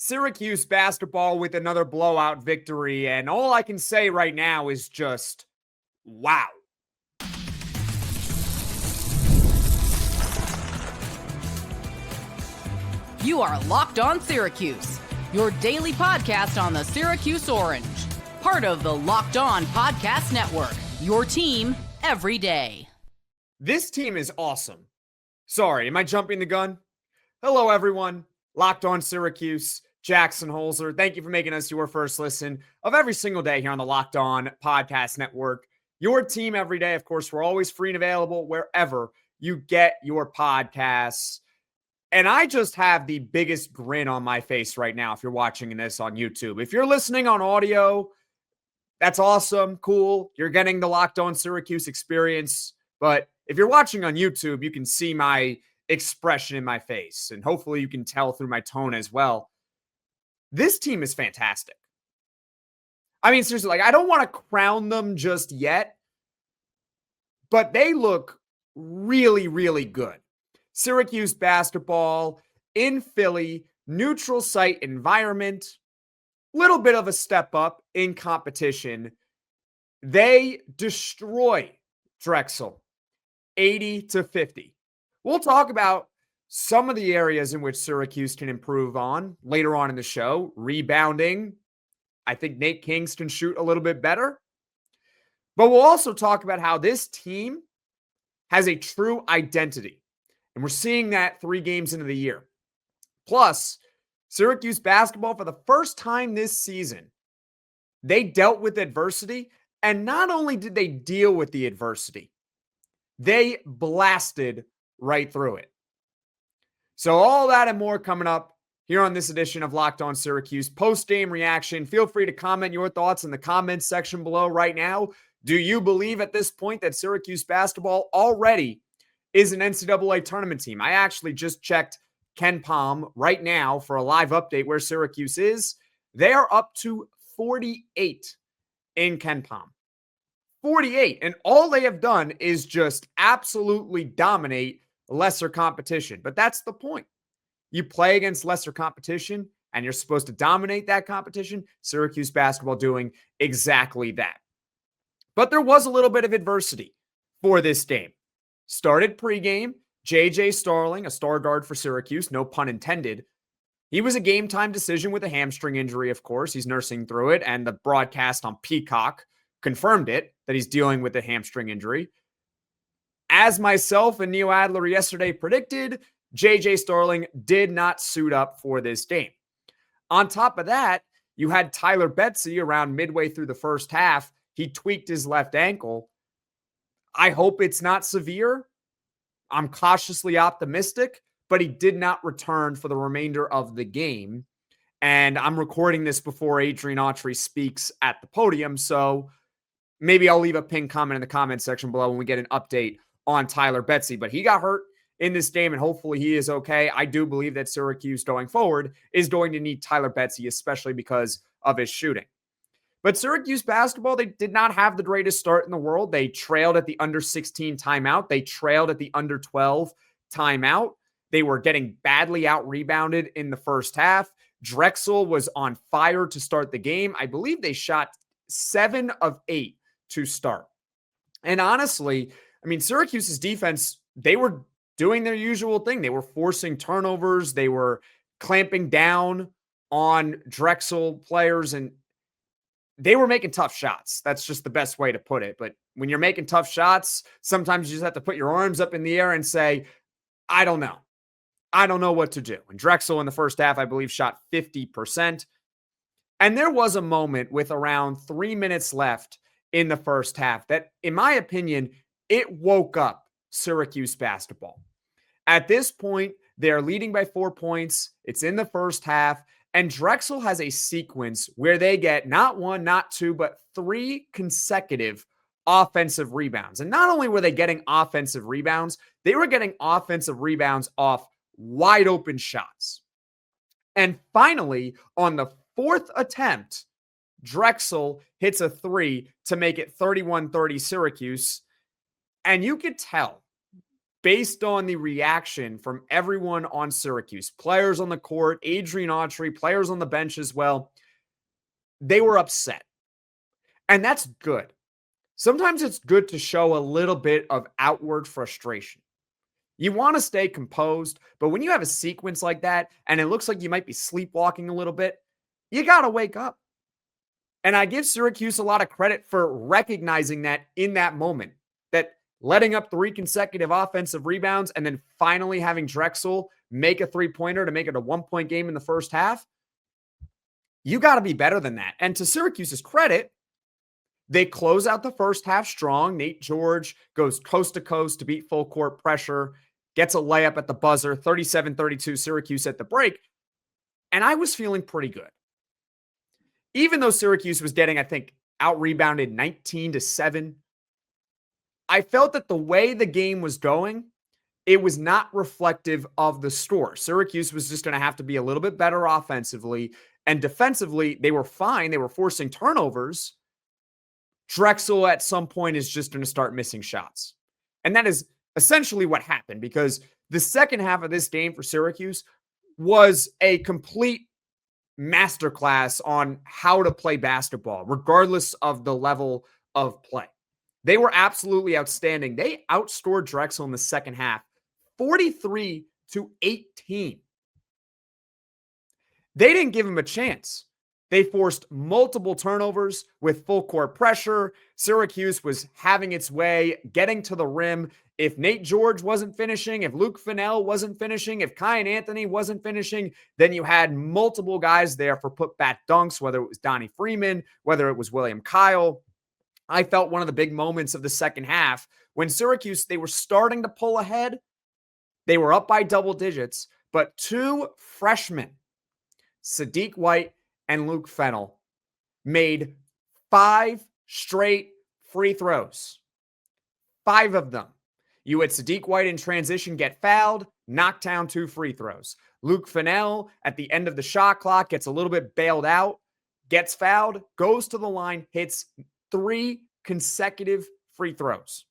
Syracuse basketball with another blowout victory, and all I can say right now is just, wow. You are Locked On Syracuse, your daily podcast on the Syracuse Orange, part of the Locked On Podcast Network, your team every day. This team is awesome. Sorry, am I jumping the gun? Hello, everyone. Locked On Syracuse, Jackson Holzer. Thank you for making us your first listen of every single day here on the Locked On Podcast Network. Your team every day. Of course, we're always free and available wherever you get your podcasts. And I just have the biggest grin on my face right now if you're watching this on YouTube. If you're listening on audio, that's awesome, cool. You're getting the Locked On Syracuse experience. But if you're watching on YouTube, you can see my expression in my face. And hopefully you can tell through my tone as well. This team is fantastic. I mean, seriously, I don't want to crown them just yet, but they look really, really good. Syracuse basketball in Philly, neutral site environment, little bit of a step up in competition. They destroy Drexel 80-50. We'll talk about some of the areas in which Syracuse can improve on later on in the show. Rebounding. I think Nate Kingz can shoot a little bit better. But we'll also talk about how this team has a true identity. And we're seeing that 3 games into the year. Plus, Syracuse basketball, for the first time this season, they dealt with adversity. And not only did they deal with the adversity, they blasted right through it. So all that and more coming up here on this edition of Locked On Syracuse. Post-game reaction. Feel free to comment your thoughts in the comments section below right now. Do you believe at this point that Syracuse basketball already is an NCAA tournament team? I actually just checked KenPom right now for a live update where Syracuse is. They are up to 48 in KenPom. 48. And all they have done is just absolutely dominate lesser competition. But that's the point. You play against lesser competition and you're supposed to dominate that competition. Syracuse basketball doing exactly that. But there was a little bit of adversity for this game. Started pregame, J.J. Starling, a star guard for Syracuse, no pun intended. He was a game-time decision with a hamstring injury, of course. He's nursing through it, and the broadcast on Peacock confirmed it, that he's dealing with a hamstring injury. As myself and Neo Adler yesterday predicted, J.J. Starling did not suit up for this game. On top of that, you had Tyler Betsey around midway through the first half. He tweaked his left ankle. I hope it's not severe. I'm cautiously optimistic, but he did not return for the remainder of the game. And I'm recording this before Adrian Autry speaks at the podium, so maybe I'll leave a pinned comment in the comment section below when we get an update on Tyler Betsey. But he got hurt in this game, and hopefully he is okay. I do believe that Syracuse going forward is going to need Tyler Betsey, especially because of his shooting. But Syracuse basketball, they did not have the greatest start in the world. They trailed at the under 16 timeout. They trailed at the under 12 timeout. They were getting badly out-rebounded in the first half. Drexel was on fire to start the game. I believe they shot 7 of 8 to start. And honestly, I mean, Syracuse's defense, they were doing their usual thing. They were forcing turnovers. They were clamping down on Drexel players, and they were making tough shots. That's just the best way to put it. But when you're making tough shots, sometimes you just have to put your arms up in the air and say, I don't know. I don't know what to do. And Drexel in the first half, I believe, shot 50%. And there was a moment with around 3 minutes left in the first half that, in my opinion, it woke up Syracuse basketball. At this point, they're leading by 4 points. It's in the first half. And Drexel has a sequence where they get not 1, not 2, but 3 consecutive offensive rebounds. And not only were they getting offensive rebounds, they were getting offensive rebounds off wide open shots. And finally, on the 4th attempt, Drexel hits a 3 to make it 31-30 Syracuse. And you could tell based on the reaction from everyone on Syracuse, players on the court, Adrian Autry, players on the bench as well, they were upset. And that's good. Sometimes it's good to show a little bit of outward frustration. You want to stay composed, but when you have a sequence like that and it looks like you might be sleepwalking a little bit, you got to wake up. And I give Syracuse a lot of credit for recognizing that in that moment, that letting up 3 consecutive offensive rebounds and then finally having Drexel make a 3-pointer to make it a 1-point game in the first half, you got to be better than that. And to Syracuse's credit, they close out the first half strong. Nate George goes coast to coast to beat full court pressure, gets a layup at the buzzer, 37-32 Syracuse at the break. And I was feeling pretty good. Even though Syracuse was getting, I think, out-rebounded 19-7, I felt that the way the game was going, it was not reflective of the score. Syracuse was just going to have to be a little bit better offensively, and defensively, they were fine. They were forcing turnovers. Drexel at some point is just going to start missing shots. And that is essentially what happened, because the second half of this game for Syracuse was a complete masterclass on how to play basketball, regardless of the level of play. They were absolutely outstanding. They outscored Drexel in the second half, 43-18. They didn't give him a chance. They forced multiple turnovers with full court pressure. Syracuse was having its way, getting to the rim. If Nate George wasn't finishing, if Luke Fennell wasn't finishing, if Kiyan Anthony wasn't finishing, then you had multiple guys there for putback dunks, whether it was Donnie Freeman, whether it was William Kyle. I felt one of the big moments of the second half when Syracuse, they were starting to pull ahead. They were up by double digits, but 2 freshmen, Sadiq White and Luke Fennell, made 5 straight free throws. 5 of them. You had Sadiq White in transition get fouled, knock down 2 free throws. Luke Fennell at the end of the shot clock gets a little bit bailed out, gets fouled, goes to the line, hits 3 consecutive free throws.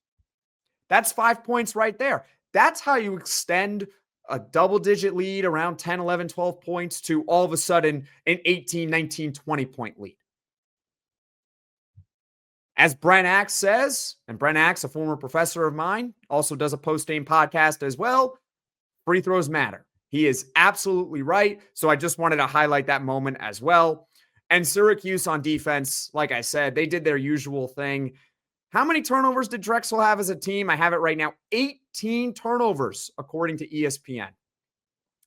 That's 5 points right there. That's how you extend a double-digit lead around 10, 11, 12 points to all of a sudden an 18, 19, 20-point lead. As Brent Axe says, and Brent Axe, a former professor of mine, also does a post-game podcast as well, free throws matter. He is absolutely right. So I just wanted to highlight that moment as well. And Syracuse on defense, like I said, they did their usual thing. How many turnovers did Drexel have as a team? I have it right now. 18 turnovers, according to ESPN.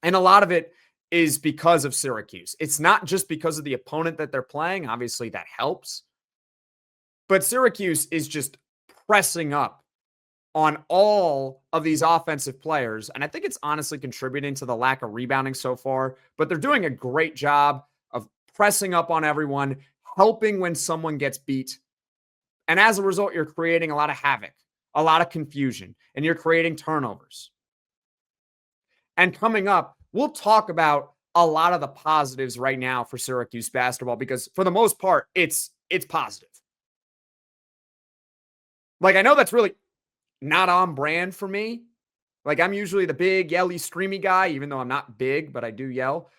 And a lot of it is because of Syracuse. It's not just because of the opponent that they're playing. Obviously, that helps. But Syracuse is just pressing up on all of these offensive players. And I think it's honestly contributing to the lack of rebounding so far. But they're doing a great job of pressing up on everyone, helping when someone gets beat. And as a result, you're creating a lot of havoc, a lot of confusion, and you're creating turnovers. And coming up, we'll talk about a lot of the positives right now for Syracuse basketball, because for the most part, it's positive. Like, I know that's really not on brand for me. Like, I'm usually the big, yelly, screamy guy, even though I'm not big, but I do yell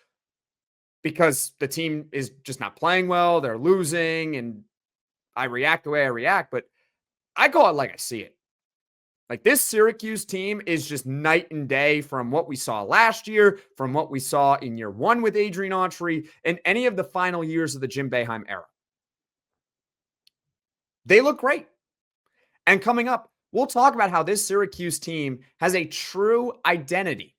because the team is just not playing well. They're losing, and I react the way I react, but I call it like I see it. Like, this Syracuse team is just night and day from what we saw last year, from what we saw in year 1 with Adrian Autry, and any of the final years of the Jim Boeheim era. They look great. And coming up, we'll talk about how this Syracuse team has a true identity.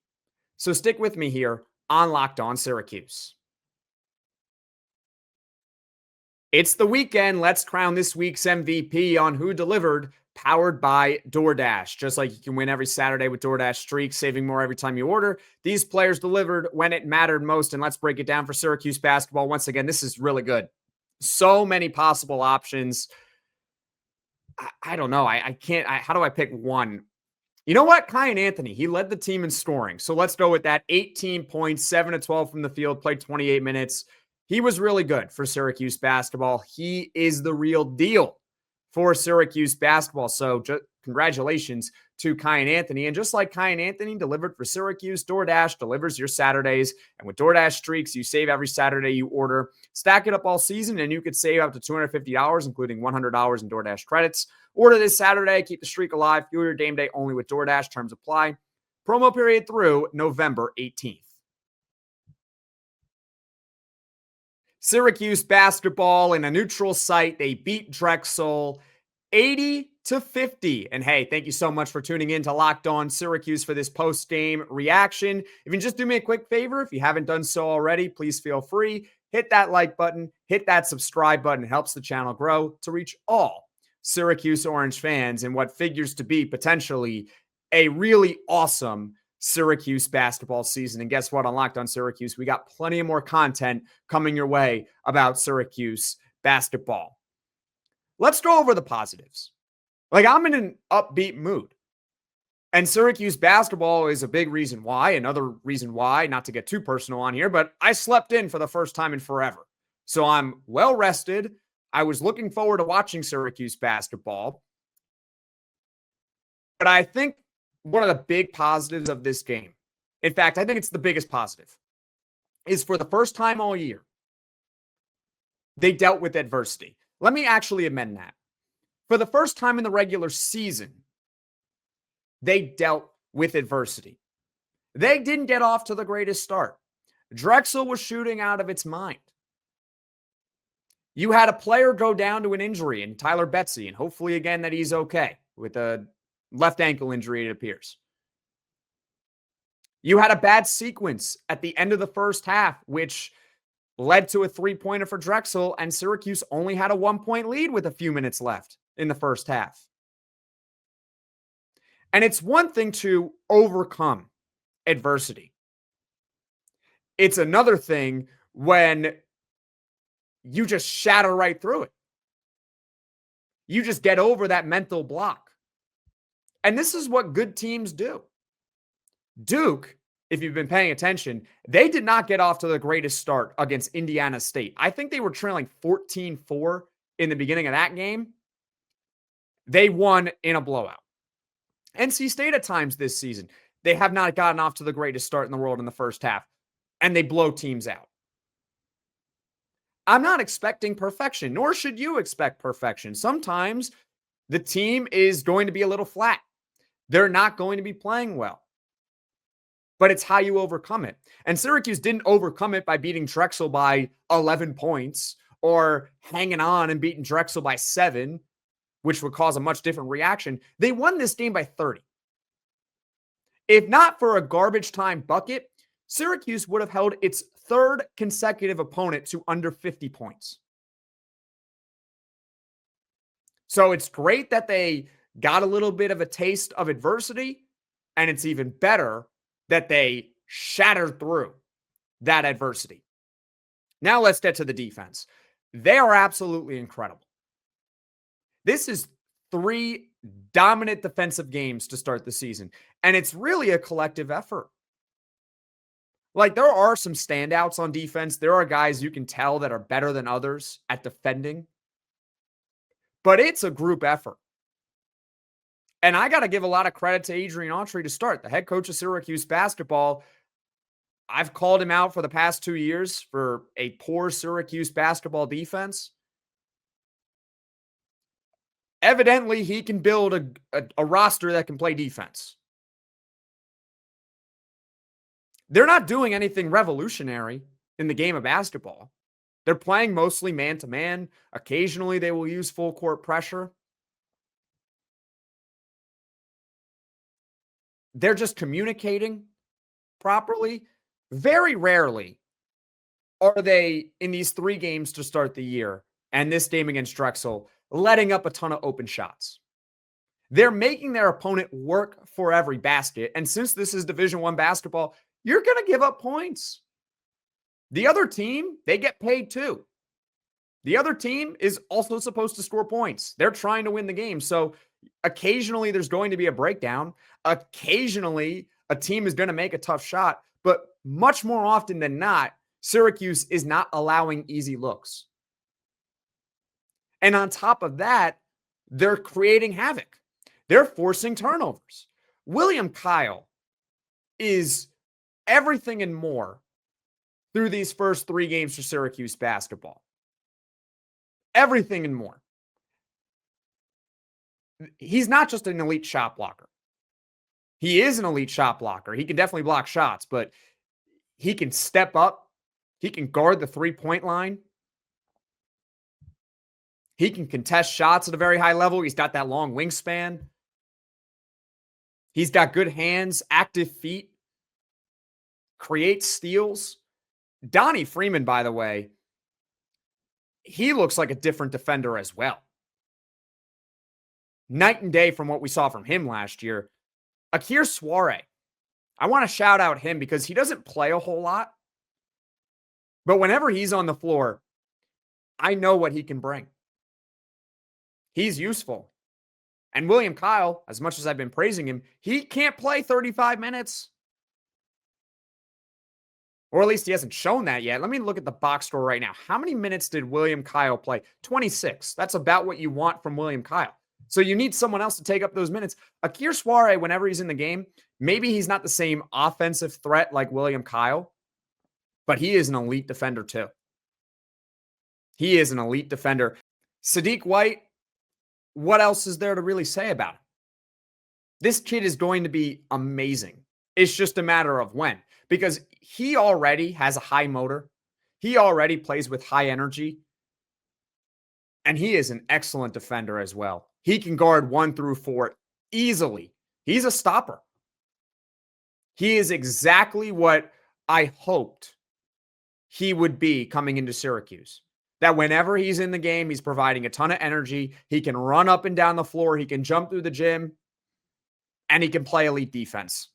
So stick with me here on Locked On Syracuse. It's the weekend. Let's crown this week's MVP on Who Delivered, powered by DoorDash. Just like you can win every Saturday with DoorDash Streaks, saving more every time you order, these players delivered when it mattered most. And let's break it down for Syracuse basketball. Once again, this is really good. So many possible options. I don't know. I can't. How do I pick one? You know what? Kiyan Anthony, he led the team in scoring. So let's go with that. 18 points, 7 of 12 from the field, played 28 minutes. He was really good for Syracuse basketball. He is the real deal for Syracuse basketball. So congratulations to Kiyan Anthony. And just like Kiyan Anthony delivered for Syracuse, DoorDash delivers your Saturdays. And with DoorDash Streaks, you save every Saturday you order. Stack it up all season, and you could save up to $250, including $100 in DoorDash credits. Order this Saturday. Keep the streak alive. Fuel your game day only with DoorDash. Terms apply. Promo period through November 18th. Syracuse basketball in a neutral site. They beat Drexel 80-50. And hey, thank you so much for tuning in to Locked On Syracuse for this post-game reaction. If you can just do me a quick favor, if you haven't done so already, please feel free. Hit that like button, hit that subscribe button. It helps the channel grow to reach all Syracuse Orange fans in what figures to be potentially a really awesome Syracuse basketball season. And guess what? On Locked On Syracuse, we got plenty of more content coming your way about Syracuse basketball. Let's go over the positives. Like, I'm in an upbeat mood. And Syracuse basketball is a big reason why. Another reason why, not to get too personal on here, but I slept in for the first time in forever. So I'm well rested. I was looking forward to watching Syracuse basketball. But I think one of the big positives of this game, in fact, I think it's the biggest positive, is for the first time all year, they dealt with adversity. Let me actually amend that. For the first time in the regular season, they dealt with adversity. They didn't get off to the greatest start. Drexel was shooting out of its mind. You had a player go down to an injury in Tyler Betsey, and hopefully again that he's okay with a left ankle injury, it appears. You had a bad sequence at the end of the first half, which led to a three-pointer for Drexel, and Syracuse only had a 1-point lead with a few minutes left in the first half. And it's one thing to overcome adversity. It's another thing when you just shatter right through it. You just get over that mental block. And this is what good teams do. Duke, if you've been paying attention, they did not get off to the greatest start against Indiana State. I think they were trailing 14-4 in the beginning of that game. They won in a blowout. NC State at times this season, they have not gotten off to the greatest start in the world in the first half, and they blow teams out. I'm not expecting perfection, nor should you expect perfection. Sometimes the team is going to be a little flat. They're not going to be playing well. But it's how you overcome it. And Syracuse didn't overcome it by beating Drexel by 11 points or hanging on and beating Drexel by 7, which would cause a much different reaction. They won this game by 30. If not for a garbage time bucket, Syracuse would have held its third consecutive opponent to under 50 points. So it's great that they got a little bit of a taste of adversity, and it's even better that they shattered through that adversity. Now let's get to the defense. They are absolutely incredible. This is 3 dominant defensive games to start the season, and it's really a collective effort. Like, there are some standouts on defense. There are guys you can tell that are better than others at defending, but it's a group effort. And I got to give a lot of credit to Adrian Autry to start, the head coach of Syracuse basketball. I've called him out for the past 2 years for a poor Syracuse basketball defense. Evidently, he can build a roster that can play defense. They're not doing anything revolutionary in the game of basketball. They're playing mostly man-to-man. Occasionally, they will use full court pressure. They're just communicating properly. Very rarely are they, in these 3 games to start the year, and this game against Drexel, letting up a ton of open shots. They're making their opponent work for every basket. And since this is Division I basketball, you're going to give up points. The other team, they get paid too. The other team is also supposed to score points. They're trying to win the game. So occasionally there's going to be a breakdown. Occasionally a team is going to make a tough shot. But much more often than not, Syracuse is not allowing easy looks. And on top of that, they're creating havoc. They're forcing turnovers. William Kyle is everything and more through these first 3 games for Syracuse basketball. Everything and more. He's not just an elite shot blocker. He is an elite shot blocker. He can definitely block shots, but he can step up. He can guard the 3-point line. He can contest shots at a very high level. He's got that long wingspan. He's got good hands, active feet, creates steals. Donnie Freeman, by the way, he looks like a different defender as well. Night and day from what we saw from him last year. Akir Soiree, I want to shout out him because he doesn't play a whole lot. But whenever he's on the floor, I know what he can bring. He's useful. And William Kyle, as much as I've been praising him, he can't play 35 minutes. Or at least he hasn't shown that yet. Let me look at the box score right now. How many minutes did William Kyle play? 26. That's about what you want from William Kyle. So you need someone else to take up those minutes. Akir Soiree, whenever he's in the game, maybe he's not the same offensive threat like William Kyle, but he is an elite defender too. He is an elite defender. Sadiq White, what else is there to really say about him? This kid is going to be amazing. It's just a matter of when, because he already has a high motor. He already plays with high energy. And he is an excellent defender as well. He can guard 1 through 4 easily. He's a stopper. He is exactly what I hoped he would be coming into Syracuse. That whenever he's in the game, he's providing a ton of energy. He can run up and down the floor. He can jump through the gym. And he can play elite defense.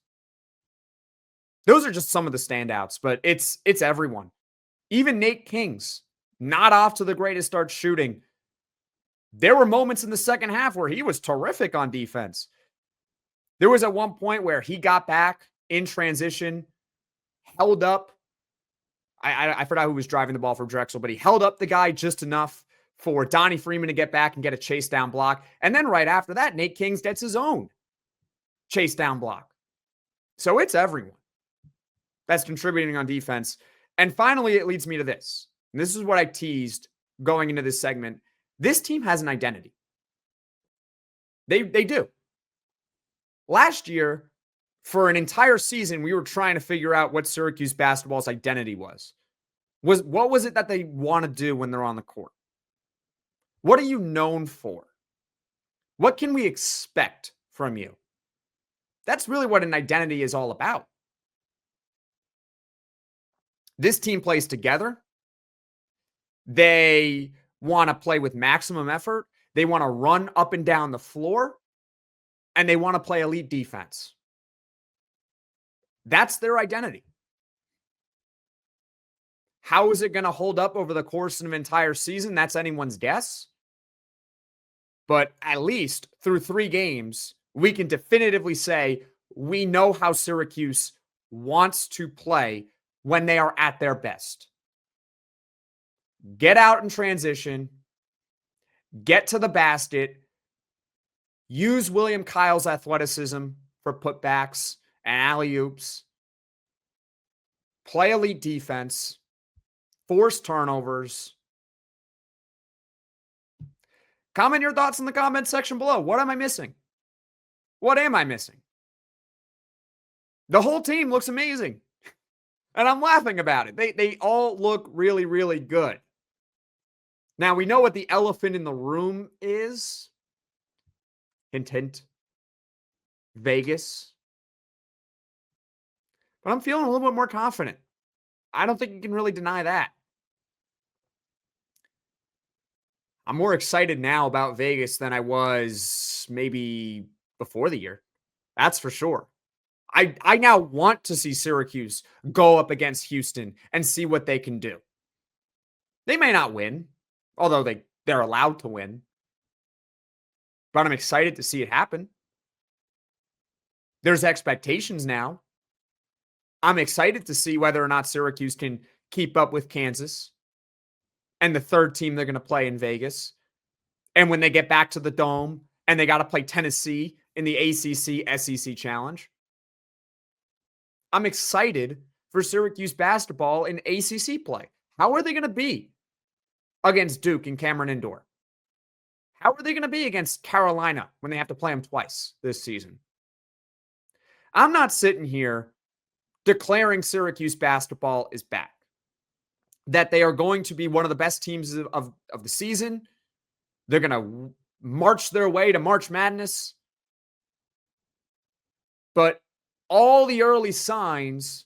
Those are just some of the standouts, but it's everyone. Even Nate Kingz, not off to the greatest start shooting. There were moments in the second half where he was terrific on defense. There was at one point where he got back in transition, held up. I forgot who was driving the ball for Drexel, but he held up the guy just enough for Donnie Freeman to get back and get a chase down block. And then right after that, Nate Kingz gets his own chase down block. So it's everyone that's contributing on defense. And finally, it leads me to this. And this is what I teased going into this segment. This team has an identity. They do. Last year, for an entire season, we were trying to figure out what Syracuse basketball's identity was. What was it that they want to do when they're on the court? What are you known for? What can we expect from you? That's really what an identity is all about. This team plays together. They want to play with maximum effort. They want to run up and down the floor. And they want to play elite defense. That's their identity. How is it going to hold up over the course of an entire season? That's anyone's guess. But at least through 3 games, we can definitively say we know how Syracuse wants to play when they are at their best. Get out in transition. Get to the basket. Use William Kyle's athleticism for putbacks and alley-oops. Play elite defense. Force turnovers. Comment your thoughts in the comment section below. What am I missing? What am I missing? The whole team looks amazing. And I'm laughing about it. They all look really, really good. Now, we know what the elephant in the room is. Hint, hint. Vegas. But I'm feeling a little bit more confident. I don't think you can really deny that. I'm more excited now about Vegas than I was maybe before the year. That's for sure. I now want to see Syracuse go up against Houston and see what they can do. They may not win, although they're allowed to win. But I'm excited to see it happen. There's expectations now. I'm excited to see whether or not Syracuse can keep up with Kansas and the third team they're going to play in Vegas. And when they get back to the Dome and they got to play Tennessee in the ACC SEC Challenge. I'm excited for Syracuse basketball in ACC play. How are they going to be against Duke and Cameron Indoor? How are they going to be against Carolina when they have to play them twice this season? I'm not sitting here declaring Syracuse basketball is back, that they are going to be one of the best teams of the season. They're going to march their way to March Madness. But all the early signs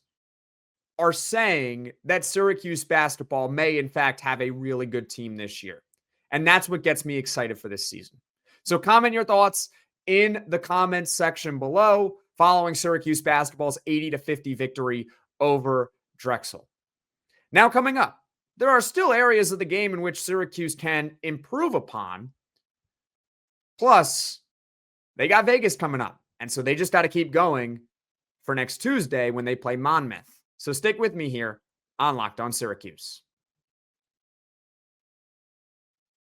are saying that Syracuse basketball may, in fact, have a really good team this year. And that's what gets me excited for this season. So comment your thoughts in the comments section below following Syracuse basketball's 80-50 victory over Drexel. Now coming up, there are still areas of the game in which Syracuse can improve upon. Plus, they got Vegas coming up. And so they just got to keep going for next Tuesday when they play Monmouth. So stick with me here on Locked On Syracuse.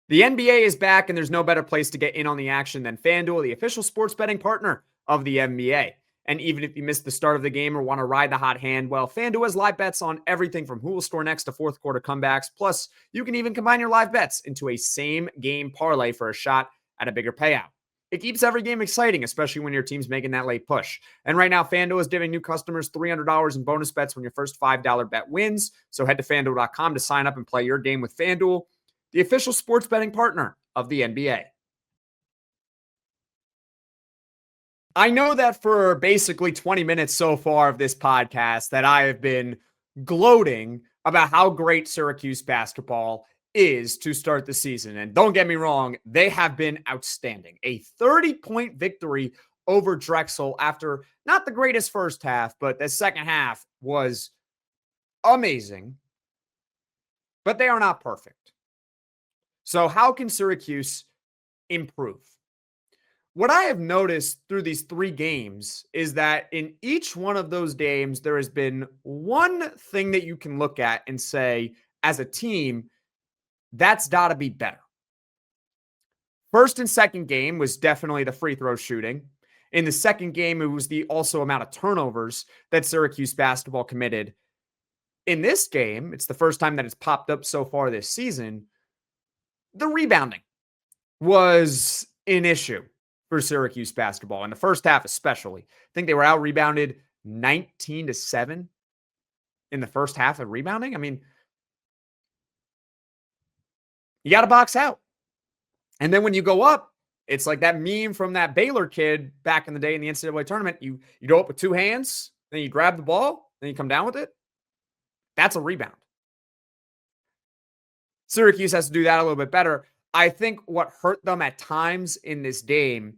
The NBA is back, and there's no better place to get in on the action than FanDuel, the official sports betting partner of the NBA. And even if you missed the start of the game or want to ride the hot hand, well, FanDuel has live bets on everything from who will score next to fourth quarter comebacks. Plus, you can even combine your live bets into a same-game parlay for a shot at a bigger payout. It keeps every game exciting, especially when your team's making that late push. And right now, FanDuel is giving new customers $300 in bonus bets when your first $5 bet wins. So head to FanDuel.com to sign up and play your game with FanDuel, the official sports betting partner of the NBA. I know that for basically 20 minutes so far of this podcast that I have been gloating about how great Syracuse basketball is to start the season. And don't get me wrong, they have been outstanding. A 30-point victory over Drexel after not the greatest first half, but the second half was amazing. But they are not perfect. So how can Syracuse improve? What I have noticed through these 3 games is that in each one of those games, there has been one thing that you can look at and say, as a team, that's got to be better. First and second game was definitely the free throw shooting. In the second game, it was the also amount of turnovers that Syracuse basketball committed. In this game, it's the first time that it's popped up so far this season. The rebounding was an issue for Syracuse basketball in the first half, especially. I think they were out rebounded 19-7 in the first half of rebounding. I mean, you got to box out. And then when you go up, it's like that meme from that Baylor kid back in the day in the NCAA tournament. You go up with 2 hands, then you grab the ball, then you come down with it. That's a rebound. Syracuse has to do that a little bit better. I think what hurt them at times in this game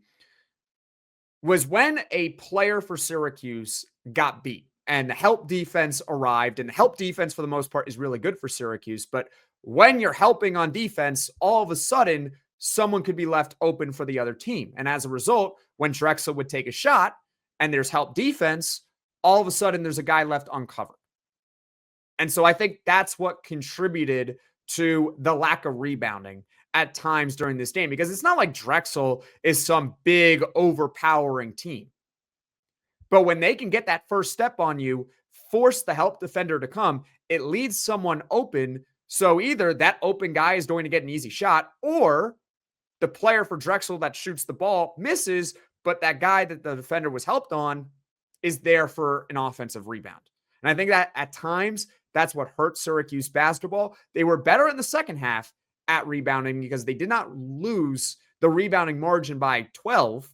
was when a player for Syracuse got beat and the help defense arrived. And the help defense, for the most part, is really good for Syracuse. But when you're helping on defense, all of a sudden, someone could be left open for the other team. And as a result, when Drexel would take a shot and there's help defense, all of a sudden there's a guy left uncovered. And so I think that's what contributed to the lack of rebounding at times during this game, because it's not like Drexel is some big overpowering team. But when they can get that first step on you, force the help defender to come, it leaves someone open. So either that open guy is going to get an easy shot, or the player for Drexel that shoots the ball misses, but that guy that the defender was helped on is there for an offensive rebound. And I think that at times, that's what hurt Syracuse basketball. They were better in the second half at rebounding because they did not lose the rebounding margin by 12,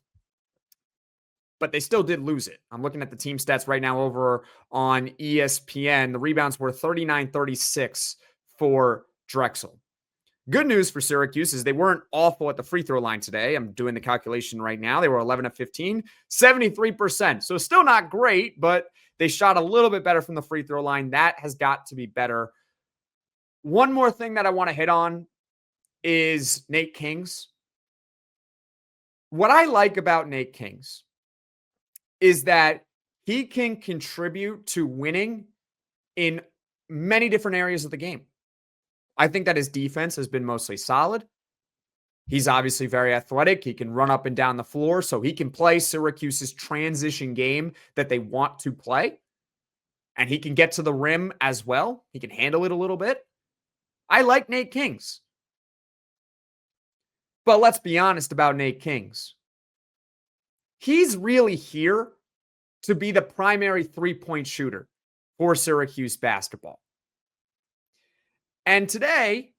but they still did lose it. I'm looking at the team stats right now over on ESPN. The rebounds were 39-36 for Drexel. Good news for Syracuse is they weren't awful at the free throw line today. I'm doing the calculation right now. They were 11 of 15, 73%. So still not great, but they shot a little bit better from the free throw line. That has got to be better. One more thing that I want to hit on is Nate Kingz. What I like about Nate Kingz is that he can contribute to winning in many different areas of the game. I think that his defense has been mostly solid. He's obviously very athletic. He can run up and down the floor, so he can play Syracuse's transition game that they want to play. And he can get to the rim as well. He can handle it a little bit. I like Nate Kingz. But let's be honest about Nate Kingz. He's really here to be the primary three-point shooter for Syracuse basketball. And today,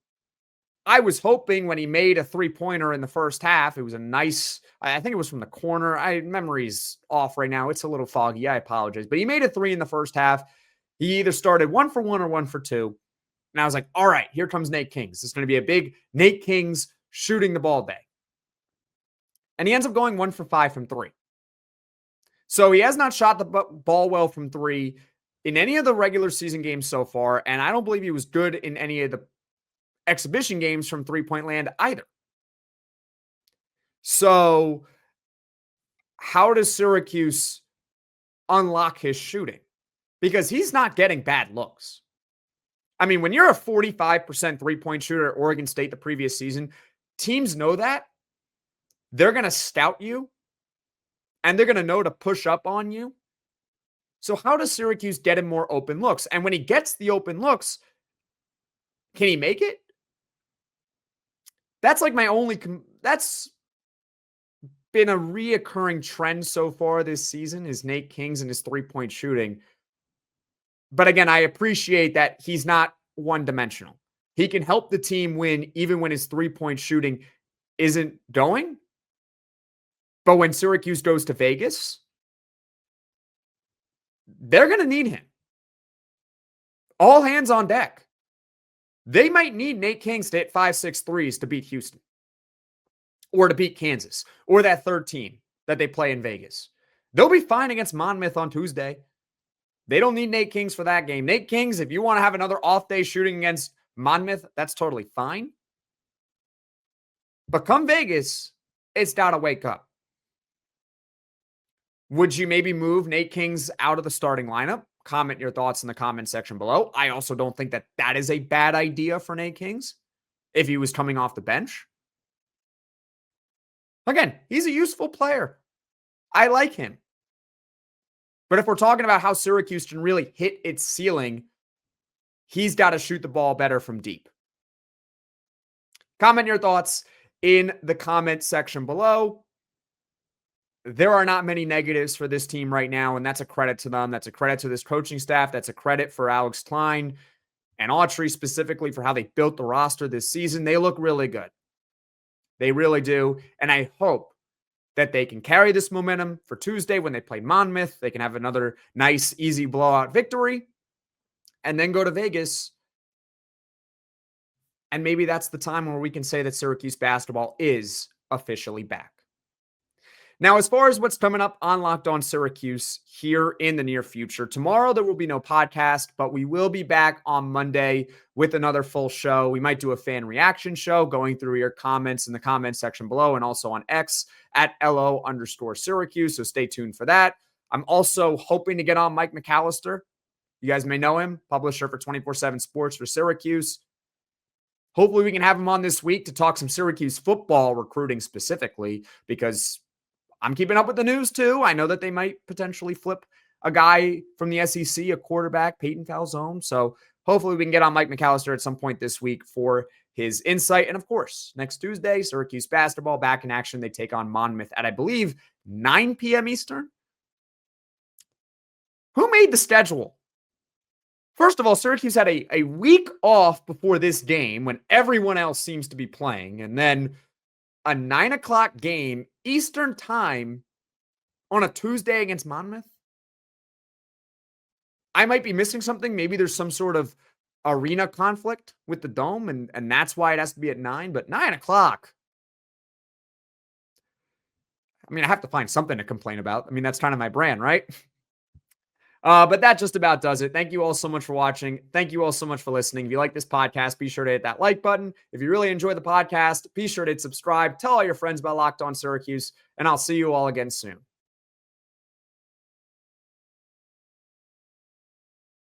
I was hoping when he made a three-pointer in the first half, it was a nice, I think it was from the corner. Memory's off right now. It's a little foggy. I apologize. But he made a three in the first half. He either started 1 for 1 or 1 for 2. And I was like, all right, here comes Nate Kingz. It's going to be a big Nate Kingz shooting the ball day. And he ends up going 1 for 5 from 3. So he has not shot the ball well from 3 in any of the regular season games so far. And I don't believe he was good in any of the exhibition games from three-point land either. So how does Syracuse unlock his shooting? Because he's not getting bad looks. I mean, when you're a 45% three-point shooter at Oregon State the previous season, teams know that. They're going to scout you, and they're going to know to push up on you. So how does Syracuse get him more open looks? And when he gets the open looks, can he make it? That's like my only, that's been a reoccurring trend so far this season is Nate Kingz and his three-point shooting. But again, I appreciate that he's not one-dimensional. He can help the team win even when his three-point shooting isn't going. But when Syracuse goes to Vegas, they're going to need him. All hands on deck. They might need Nate Kingz to hit 5-6 threes to beat Houston or to beat Kansas or that third team that they play in Vegas. They'll be fine against Monmouth on Tuesday. They don't need Nate Kingz for that game. Nate Kingz, if you want to have another off day shooting against Monmouth, that's totally fine. But come Vegas, it's got to wake up. Would you maybe move Nate Kingz out of the starting lineup? Comment your thoughts in the comment section below. I also don't think that that is a bad idea for Nate Kingz if he was coming off the bench. Again, he's a useful player. I like him. But if we're talking about how Syracuse can really hit its ceiling, he's got to shoot the ball better from deep. Comment your thoughts in the comment section below. There are not many negatives for this team right now, and that's a credit to them. That's a credit to this coaching staff. That's a credit for Alex Klein and Autry specifically for how they built the roster this season. They look really good. They really do. And I hope that they can carry this momentum for Tuesday when they play Monmouth. They can have another nice, easy blowout victory and then go to Vegas. And maybe that's the time where we can say that Syracuse basketball is officially back. Now, as far as what's coming up on Locked On Syracuse here in the near future, tomorrow there will be no podcast, but we will be back on Monday with another full show. We might do a fan reaction show going through your comments in the comment section below and also on X at @LO_Syracuse. So stay tuned for that. I'm also hoping to get on Mike McAllister. You guys may know him, publisher for 24/7 Sports for Syracuse. Hopefully we can have him on this week to talk some Syracuse football recruiting specifically, because I'm keeping up with the news too. I know that they might potentially flip a guy from the SEC, a quarterback, Peyton Falzone. So hopefully we can get on Mike McAllister at some point this week for his insight. And of course, next Tuesday, Syracuse basketball back in action. They take on Monmouth at, I believe, 9 p.m. Eastern. Who made the schedule? First of all, Syracuse had a week off before this game when everyone else seems to be playing. And then a 9 o'clock game Eastern time on a Tuesday against Monmouth? I might be missing something. Maybe there's some sort of arena conflict with the Dome, and that's why it has to be at 9, but 9 o'clock. I mean, I have to find something to complain about. I mean, that's kind of my brand, right? But that just about does it. Thank you all so much for watching. Thank you all so much for listening. If you like this podcast, be sure to hit that like button. If you really enjoy the podcast, be sure to hit subscribe. Tell all your friends about Locked On Syracuse, and I'll see you all again soon.